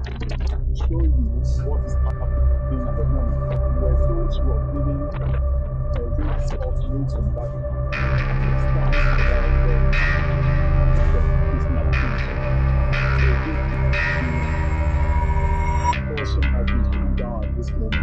show you what is happening at the moment. We were told she was giving a week's ultimatum that starts the Christmas Eve. So this portion has been put down at this moment.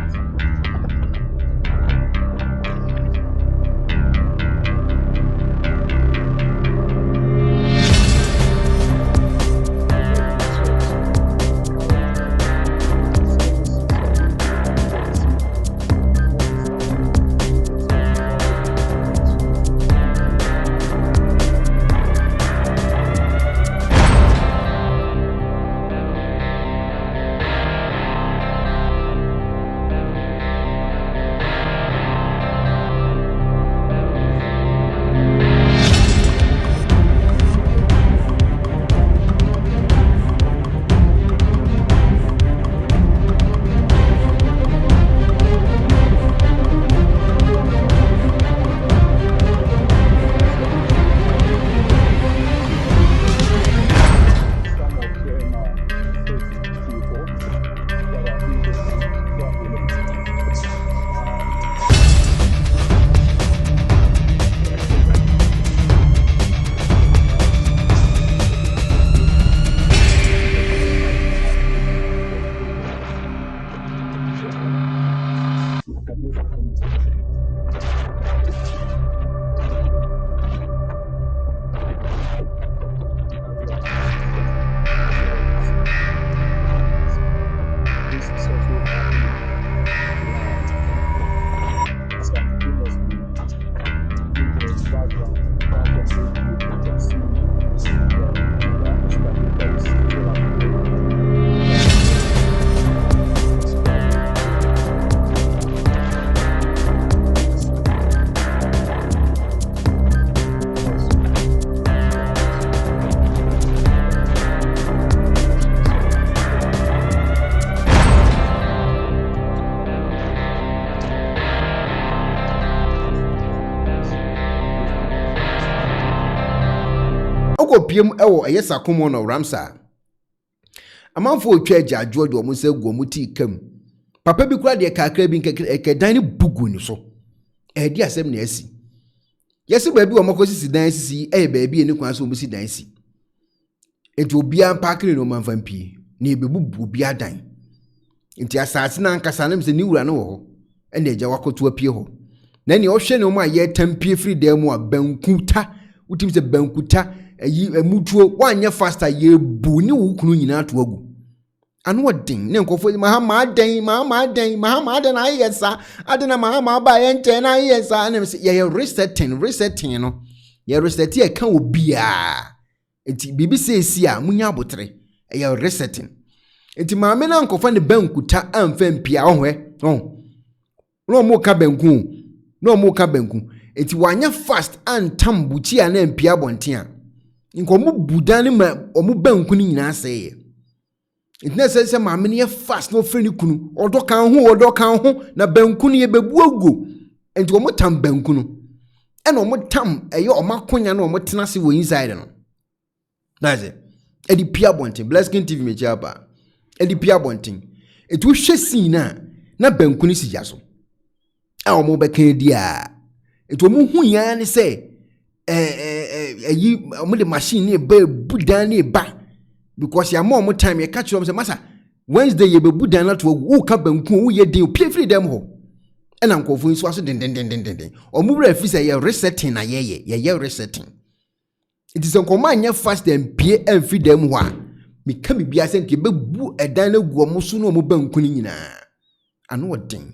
Piem ewo eye Sakumo no Ramsar amanfo otwa agya adwodo mo se guo muti kam papa bi kura de kakra bi nke dan ne bugu ni so di asem na asi yesi ba bi wo makosisi dan sisi ba bi eni kwan so mo si dan si ejo bia pakre no manfam pie na ebebubu bia dan nti asase na nkasa na mse ni wura no wo ene agya wakoto apie ho na ni ohwe ne mo aye tampie free dan mu a bankuta utim se bankuta mutuo wanye faster ye bu ni wukunu nyina to agu anu odin ne nkofo mahama den na yesa adena mahama ba ye nche na yesa na me ye resetting no ye reset ye kan obia enti bibi sesi a munya abotre ye resetting enti maame na nkofo ne bankuta amfa mpia ohwe no mo ka banku enti wanye fast antam buchi a na mpia bonten nkomu budane ma omu banku ni nyina seye intine se maame ne fast no freni kunu odo kan ho na banku ne bebu agu enti omu tam banku no ena omu tam eye omakonya na omu tena se wo inside no that's it edi pia bonten Blessing TV me chapa edi pia bonten etu hwe sin na banku ni sija so a omu beka dia etu omu hu ya ne se the machine ni be budan ni ba because ya more time you catch them say masa Wednesday ye be budan na to wo ka banku wo ye den pie free dem ho e na nkofo nso aso den omu bra fi say ye resetting na ye resetting it is nkoma anya fast and pie and free dem ho a me ka bibia se nke be bu edan na gu omu so no omu banku ni nyina ano odin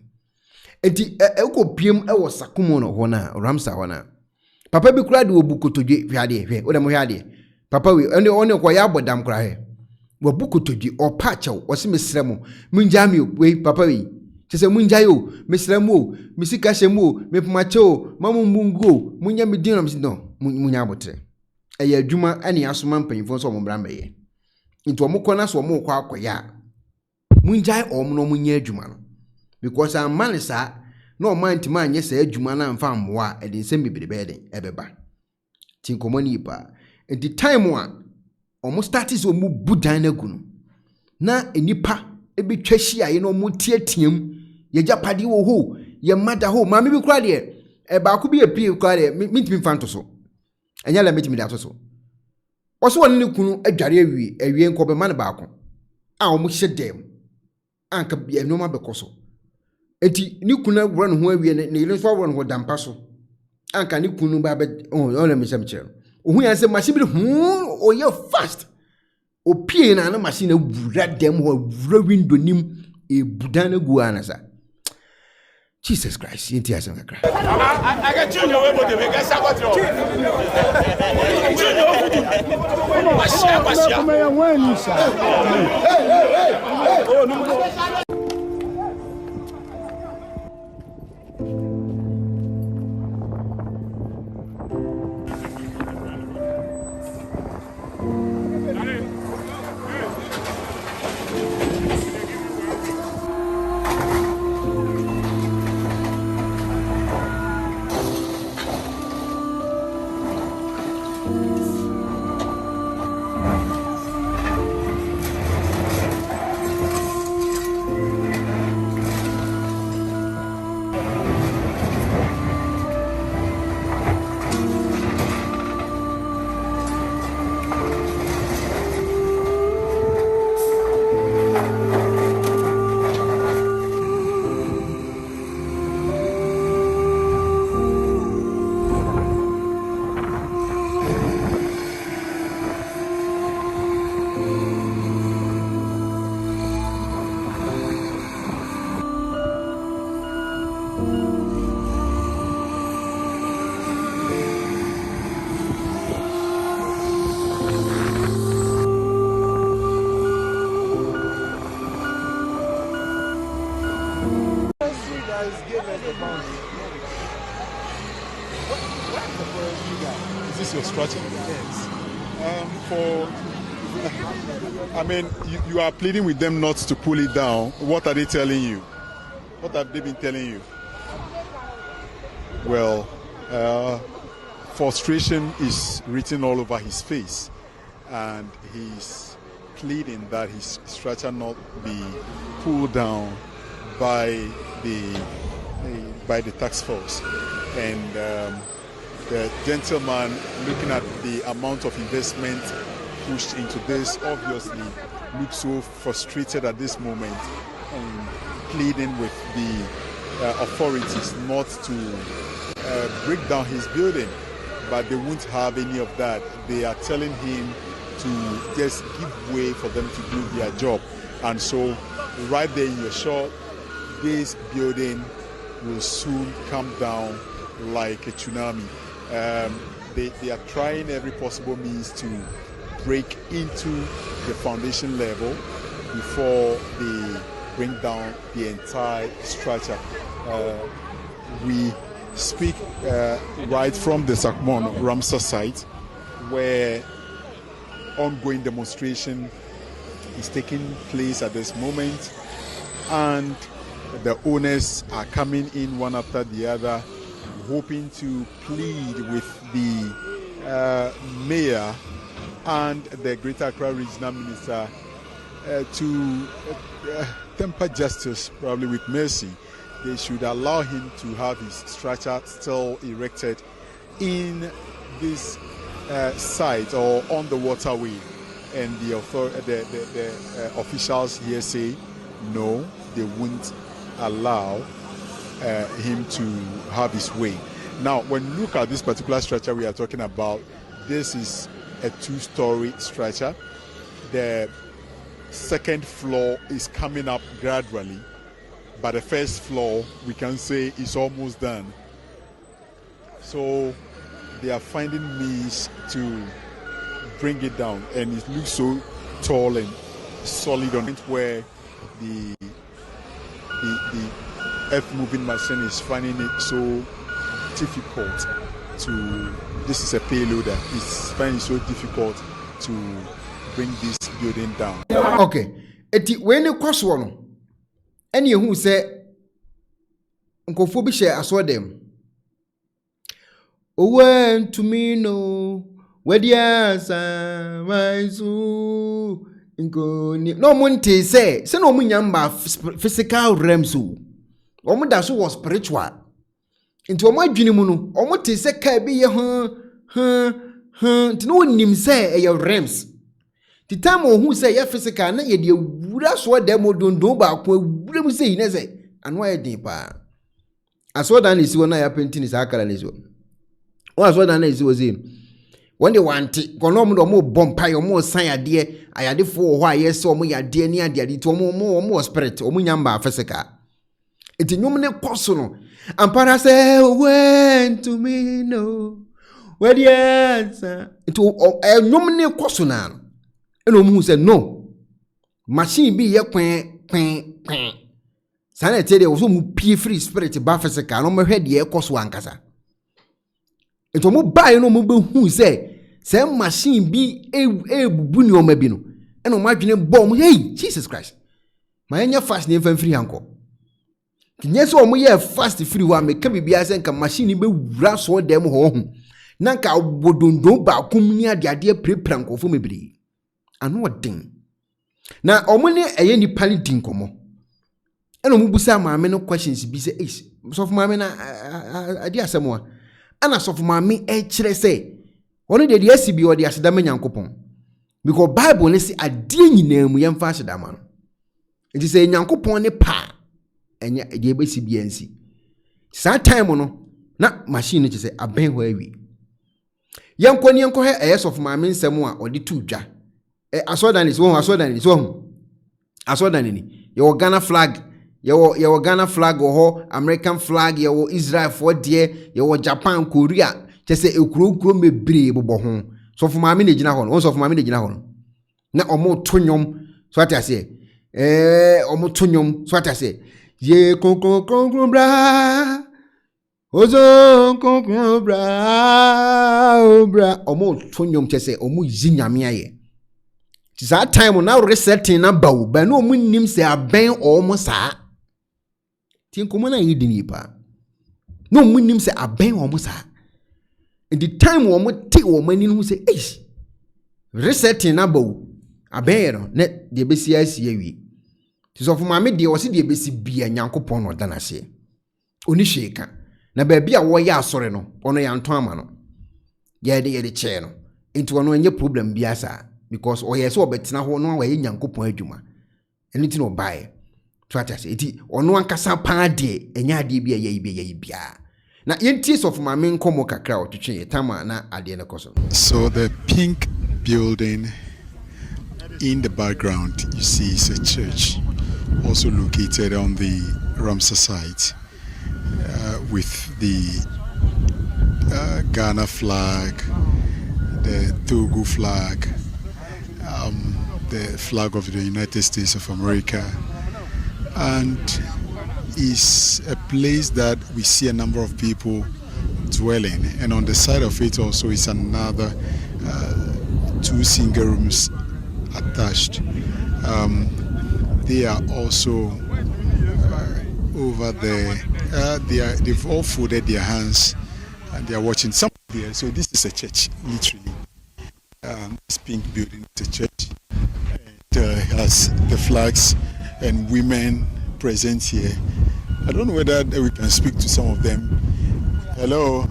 enti ko piem e wo Sakumo no ho na Ramsar ho na papa bi kura de obukotodwe hwade o dem hwade papa we one ko ya bodam kura he obukotodwe opa chew o se mesrem munja mi we papa we chese munja yo mesrem o misika hye mu me poma chew mamu mungu munya mi din na msi no munya abotre eye adwuma ane asoma mpanyifo so ombra meye nti omukona so omukwa akoya munja om no munya adwuma no because am manisa no omantima anye sa adwuma na mfa mmoa e de nsem bibirebe ebeba tinkomoni pa enti time a omo start is omu budan na gunu na enipa ebi twahia ye no mutiatiam ye japade wo ho ye mada ho ma me bi kura de ba ko bi epie kura de mitimi fanto so enya la mitimi da so oso won ne kunu adware awie nko be man ba ko a o mo hye dem anka bia no ma be koso eti ni kunu wura no ho awie ne ile so wura no ho dampa so anka ni kunu ba be o le misem chere ohu ya se machine bi hu o ye fast opie na machine wura dem ho wura window nim e budana gu anasa Jesus Christ, you I get Junior way to make us about you. Is this your strategy? Yes. I mean, you are pleading with them not to pull it down. What are they telling you? What have they been telling you? Well, frustration is written all over his face, and he's pleading that his structure not be pulled down by the task force. And the gentleman, looking at the amount of investment pushed into this, obviously looks so frustrated at this moment and pleading with the authorities not to break down his building. But they won't have any of that. They are telling him to just give way for them to do their job. And so right there in your shot, this building will soon come down like a tsunami. They are trying every possible means to break into the foundation level before they bring down the entire structure. We speak right from the Sakumo Ramsar site, where ongoing demonstration is taking place at this moment, and the owners are coming in one after the other, hoping to plead with the mayor and the Greater Accra Regional Minister to temper justice, probably with mercy. They should allow him to have his structure still erected in this site or on the waterway. And the officials here say no, they won't allow him to have his way. Now, when you look at this particular structure we are talking about, this is a two-story structure. The second floor is coming up gradually, but the first floor, we can say, is almost done. So they are finding means to bring it down, and it looks so tall and solid on it, where the earth-moving machine is finding it so difficult to. This is a payloader. It's finding it so difficult to bring this building down. Okay, eti when you cross one, any who say, Uncle Phoebe share as well them. Oh, when to me no, where the answer, my soul, No monte say no munyamba physical realms o. Omo da so was spiritual. Into omo adwene mu no, omo te say ka bi ye nti no nim say e realms. The time who say ye physical na ye de wura so dem dondo ba ko wura mu say na say anu aye din pa. Aso dan isi wona ya painting is akala ni so. O aso dan isi wo say when they want it, kono mo bompa yo mo san ade ayade fo ho aye se omo yade ni ade to omo spirit omo nyamba physical. Enti nyom ne koso no ampara say when to me no where the answer it nyom ne koso na no eno mu say no machine bi ye kwen sana tell you so mu pie free spirit ba physical no mo hwe de ye koso ankasa. Ento mo bae no mo be hu say machine bi ebubu ni o ma bi no eno mo adwene bom hey Jesus Christ ma enya fast ni fan free anko kinye so mo ye fast free wa me ka bibia se nka machine be wura so dem ho hu na nka bodondo ba kum ni ade prepare nkofo mebiri anu odin na omo ne eye ni pani din komo eno mo busa maame no questions bi se so for maame na ade asemo ana so for maame e kire se ono de asibi o de asedama nyankopon because Bible ne se ade nyina mu yemfa asedama no nti se nyankopon ne pa enya de ebesibi ansi sa time no na machine ne se aben ho awi yenko he eyeso for maame nsem a ode tu dwa asodan is wo asodan ni your Ghana flag your Ghana flag or American flag your Israel for there your Japan Korea chese ekuro mebre bobo ho so for maame na gina ho no so for maame na gina ho no na omo tonyom so atase omo tonyom so atase ye konkon bra ozo konkon bra omo tonyom chese omo yinyame aye that time now resetting na bawo ba no omo nim se aben omo saa tin komo na yidini pa no omo nim se aben omo saa. In the time wo mo te wo mani no say resetting na bawo abeyero ne de besi asi awie ti so for maame de wo se de besi bia nyankopon no dana se oni hweka na ba bia wo ya asore no ono ya nto ama no ye de che no enti wono enye problem bia sa because o yes obetena ho no wa ye nyankopon adwuma eni ti no bae to atase enti ono ankasa pa de enya ade bia ye bia na yenties of my main komo kakra otwetwe tama na ade ne koso. So the pink building in the background you see is a church also located on the Ramsar site with the Ghana flag, the Togo flag, the flag of the United States of America, and is a place that we see a number of people dwelling, and on the side of it also is another 2 single rooms attached. They are also over there. They've all folded their hands and they are watching something there. So this is a church, literally. This pink building is a church. It has the flags and women present here. I don't know whether we can speak to some of them. Hello.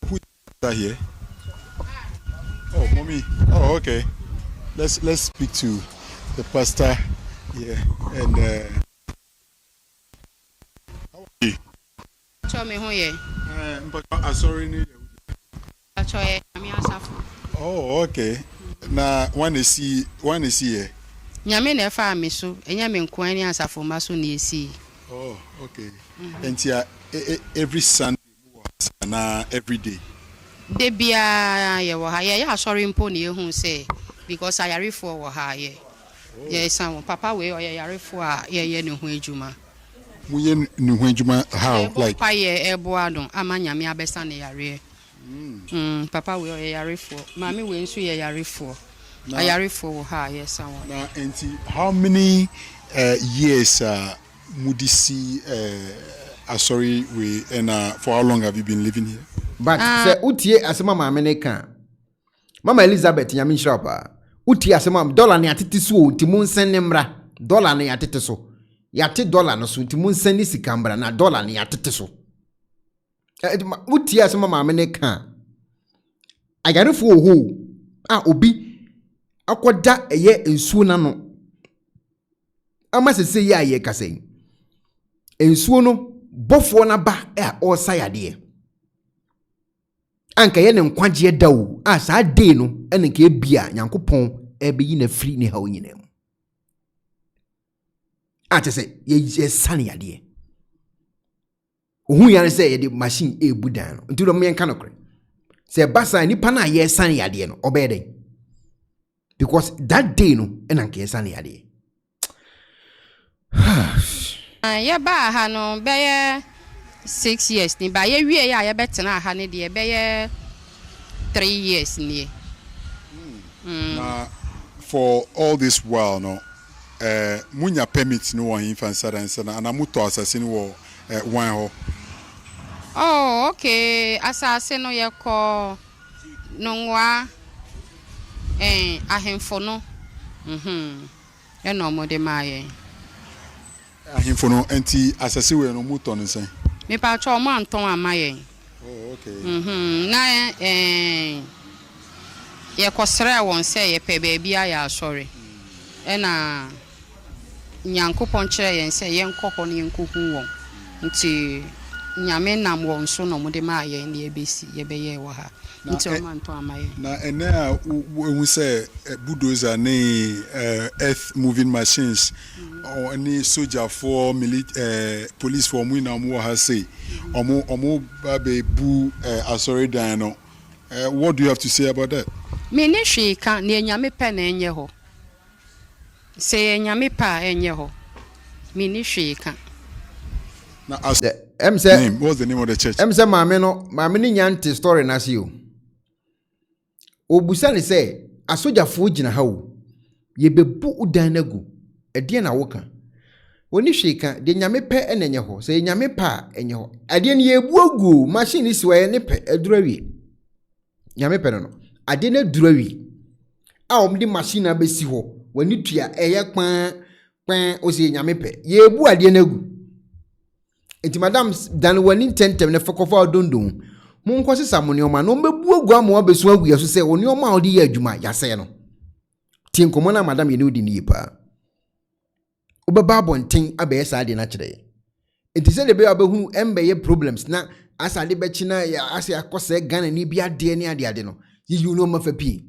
Who is here? Oh, mommy. Oh, okay. Let's speak to the pastor here. And how are you? Show me who you. Sorry. Oh, okay. Now one is here. Nyame na fa me so enya me nko ani asafo ma so na esi. Oh, okay. And here every Sunday na every day. De bia ye wo ha ye asori mpo na ehun say because ayarefo wo ha ye. Ye san papa we o ye yarefo a ye ne ho adwuma. Mu ye ne ho adwuma how like papa ye ebo adon ama nyame abesa na yare. Papa we o ye yarefo. Mami we nso ye yarefo. Ayarefo wo ha ye san wo. Na enti how many years Mudisi sorry we and for how long have you been living here? But say utie asema maame ne ka Mama Elizabeth Yamin Shrapa. Uti asema dollar ne atete so ntimu nsen ne mra. Dollar ne atete so. Yate dollar no so ntimu nsen ne sikambra na dollar ne atete so. Uti asema maame ne ka. Ayarefo ho obi akoda eye ensuo na no. Ama sese ye aye kasen. Ensuo no bofo na ba o sayade. Anka ye ne nkwagye dawo saa day no ene ka ebia Nyankopɔn ebeyi na free ne ha onyinam. Atese ye sane yade. Ohu yare se ye de machine ebu dan no. Nti do me nka nokre. Se basa nipa na ye sane yade no obeden. Because that day no ena ka ye sane yade. Ya ba ha no be 6 years ni ba ye wie ya betena ha ne de be 3 years ni. For all this while no munya permit no one infancy and na muto assassin wo wan ho. Oh, okay. Asase no ye ko nwa ahemfo no. E no mo de maye. Ahemfo no enti asase we no muto no sen. Me pa cho mo anton amaye. Oh, okay. Na ye kosere won se ye pe ba bia ya asore. E na Nyankopɔn kyerɛ yɛn sɛ yɛn kɔkɔ ne yɛn kohu wɔn. Nti nyame nam wɔn so no mo de ma yɛn ne yɛbɛsi yɛbɛyɛ wɔ ha. Nti o man to amaye. Na ene a wo say bulldozer ne earth moving machines or any soldier for police for mu na mo ha say omo ba be bu asori dan no. What do you have to say about that? Me ne hwe ka ne nyame pɛ na enye ho. Se nyame pa enye ho. Me ni hwe ka. Na as name, what's the name of the church? Say maame ni nyante story na se o. Obusa ne se asojafo gina ha o. Ye bebu udan nagu. Ede na woka. Oni hwe ka de nyame pɛ na enye ho. Se nyame pa enye ho. Ade ne ye bu ogu machine si waye ne pɛ adurawie. Nyame pɛ no. Ade na durawie. A omdi machine abesi ho. Wani tua eye kpan osi nyame pe ye bu ade na gu enti madam dan wani tentem ne fokofa odondon mun kwose samonoma no mebu agu ama obesu agu yeso se oni oma odi ye adwuma yase no tie nkomo na madam ye ne odi ni pa obeba bonten abaye sa ade na kire enti se de be abehu embe ye problems na asade be china ya ase akose Ghana ni bi ade ne ade no yi no mafa pie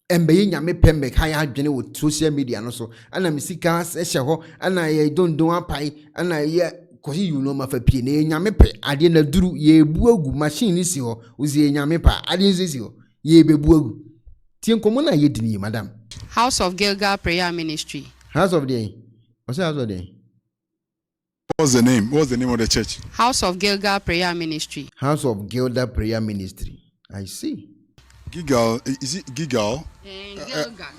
embe nyame pembe kaya adwene wo social media no so ana misika ehye ho ana ye dondon apai ana ye kosi you know mafa pie na nyame pe ade na duru ye bu agu machine si ho uzi nyame pa ade si ho ye bebu agu tie nkomo na ye dini madam House of Gilgal Prayer Ministry. House of the what's the house of the What's the name of the church? House of Gilgal Prayer Ministry. House of Gilgal Prayer Ministry. I see. Gilgal, is it Gilgal?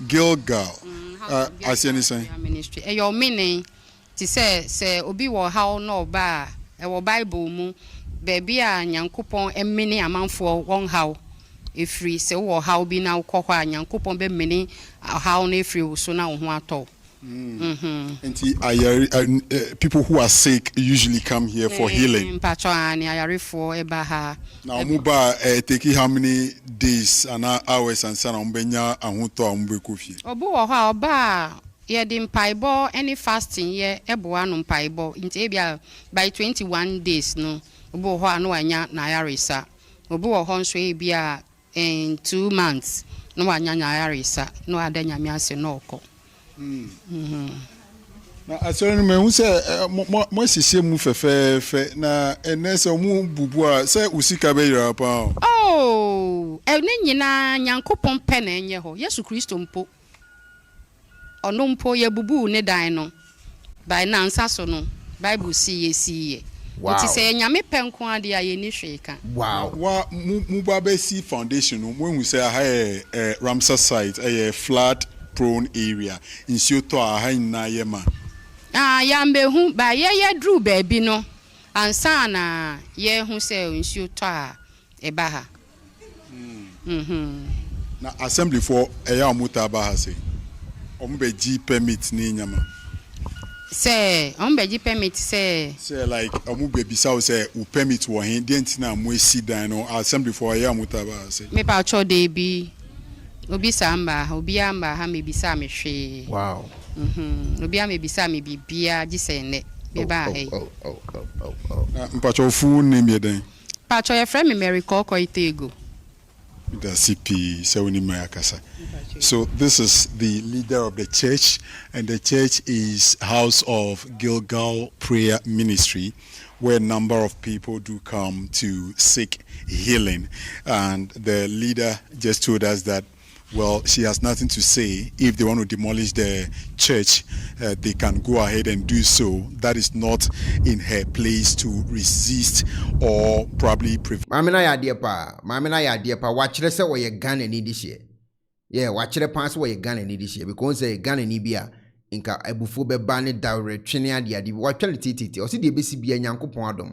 Gilgal. I see anything. Ministry. Your meaning to say obi wo how no ba e wo Bible mu baby a Nyankopon emene amanfo won how efri se wo how bi na ukọ a Nyankopon be mene how na efri so na wo ho atọ. People who are sick usually come here for healing. Now, Muba take how many days and hours and sana umbenya ahuto umbe kofi. Obu oha oba ye di mpaibo any fasting ye eboa no mpaibo nti ebia by 21 days no obu oha no anya na yarisa. Obu oha nso ebia in 2 months no anya na yarisa no adanya mi ase no okọ. Na asori me hu se mo sise mu fefe na enese mu bubu a se usika be yira pa. Oh, ene nyina Nyankopon pe na enye ho. Yesu Kristo mpo. Ono mpo ye bubu ne dan no. By na nsaso no. Bible see ye. Wow. It is nyame pe nko ade a ye ni hwe ka. Wow. Wa mu ba be see foundation no when we say Ramsar site a flood prone area in Sioto na yema. Yambe hu ba ye dru baabi no ansa na ye hu se Sioto eba ha. na assembly for eya omutaba ha say ombeji permit ni nyama say ombeji permit say like omubebisa say u permit wo hin dent na mo esi dan no assembly for eya omutaba ha say me pa cho dey bi obi samba obi amba ha me bisa me hwe wow obi am bisa me bibia gise ne be ba he mpacho fu name ye den pacho your friend me Mary Koko Itego the CP Sewini Mayakasa. So this is the leader of the church, and the church is House of Gilgal Prayer Ministry, where a number of people do come to seek healing. And the leader just told us that, well, she has nothing to say. If they want to demolish the church, they can go ahead and do so. That is not in her place to resist or probably prevent. Mamina ya dear pa. Watch the say where you Ghana need this year. Yeah, watch the pass where you Ghana need this year because Ghana ni bia inka ebufu be ban direct twene ade ade watch the titi o se de besi bia nyankopon adom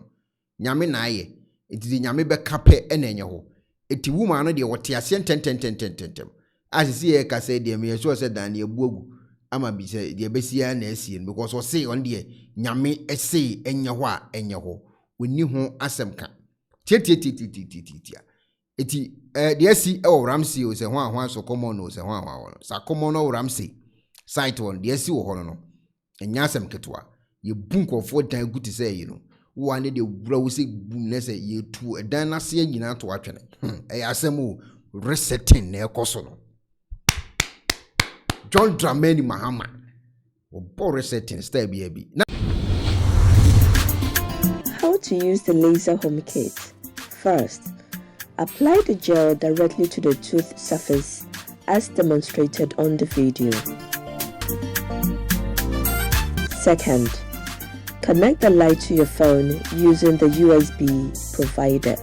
nyame na aye enti nyame be kape enenye ho eti woman no de wote ase ten as see ka say de me so say dan de buagu ama bi say de besi ya na asie because o say on de nyame ese enye ho a enye ho oni ho asem ka tia eti de asi e wo Ramsey o say ho a Sakumo no say ho a Sakumo no Ramsey site on de asi wo ho no enya asem ketwa ye bunkofo dan guti say you know one de wura wo say bum na say ye tu dan na se nyina to atwene asem o resetting na ekoso no John Dramani Mahama or resetting stay baby. How to use the laser home kit. First, apply the gel directly to the tooth surface as demonstrated on the video. Second, connect the light to your phone using the USB provided.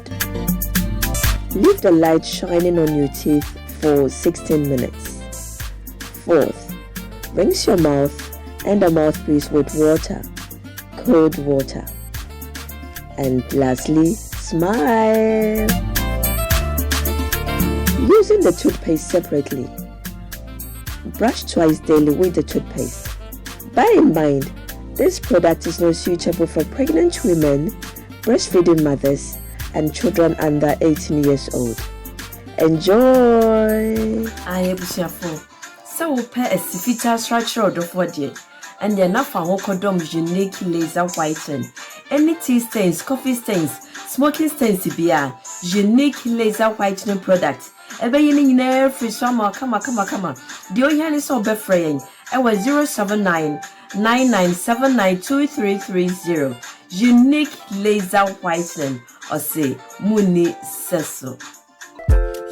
Leave the light shining on your teeth for 16 minutes. Fourth, rinse your mouth and the mouthpiece with water, cold water. And lastly, smile. Using the toothpaste separately. Brush twice daily with the toothpaste. Bear in mind, this product is not suitable for pregnant women, breastfeeding mothers, and children under 18 years old. Enjoy! I am Shafo. So pair a sifita structure of what ye, and the enough for Hokodom unique laser whiten. Any tea stains, coffee stains, smoking stains to be a unique laser whitening product. Ever in every summer, come. The Oyan is so befraying. I was 079 99792330. Unique laser whitening, or say Muni Sesso.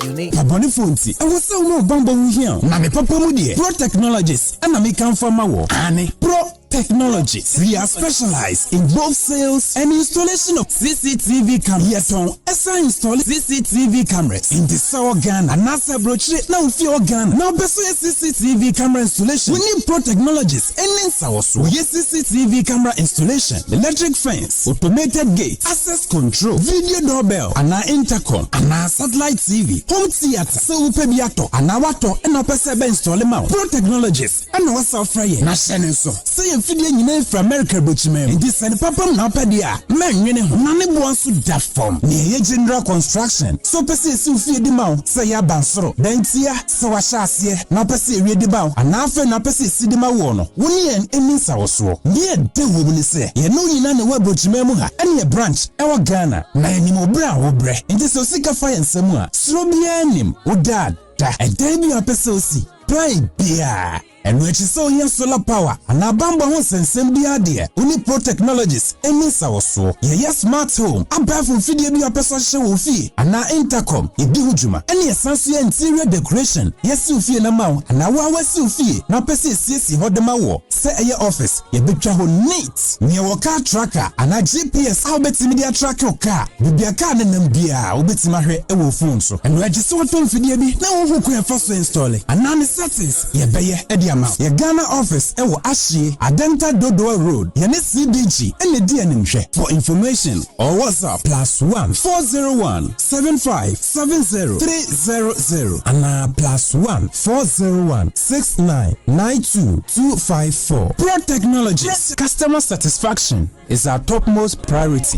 Unique. Abone fonti. I was so no bambo here. Na me papa mu de. Pro Technologies. And me come from my Ane. Pro Technologies. We are specialized in both sales and installation of CCTV cameras. Yes, on ESA install CCTV cameras in the Sour Ghana and NASA brochure. Now fear Ghana. Now beso CCTV camera installation. We need Pro Technologies. And in Sawaso. We CCTV camera installation, electric fence, automated gate, access control, video doorbell, and our intercom, and our satellite TV, home theater, so upebiato, and our water, and our pesebe install them out. Pro Technologies. And our software. National so. Say Fidya nyina from America bochime ndi sene papam na opedia menwene ho na ne bo so da form ne general construction so pese si ufie di mawo say ya bansoro dantia so wa hyase na pese ewie di bawo ana afa na pese si di mawo no woni en eminsa wo so ne de wo mu ni se ye no nyina ne wa bochime mu ha ene branch e wa Ghana na eni mo bra wo bre ndi so sika fa yensem a sro bia nim wo dad da e dan bi apese osi play bia. And when she saw here solar power, and a bamba wants and send the idea. Only Pro Technologies, and Miss our so. Yeah, smart home. I'm back from video your person show fee. And now intercom, a bihujuma. Any essential interior decoration. Yes, you feel a mount, and now I see fee. Now, Pessi says you hold the maw. Say a your office, your picture who neat. Near your car tracker, and a GPS, I'll bet media track your car. Will be a car and then be a bit my hair, a will phone so. And register what phone for the now who can first install it. And now the settings, yeah, bay, Eddie. Ghana. Your Ghana office ewo Ashie, Adenta Dodoa Road, Yane CDG, and the DNMShe. For information or WhatsApp +1 401 7570 300 and +1 401 6992 254. Pro Technologies. Customer satisfaction is our topmost priority.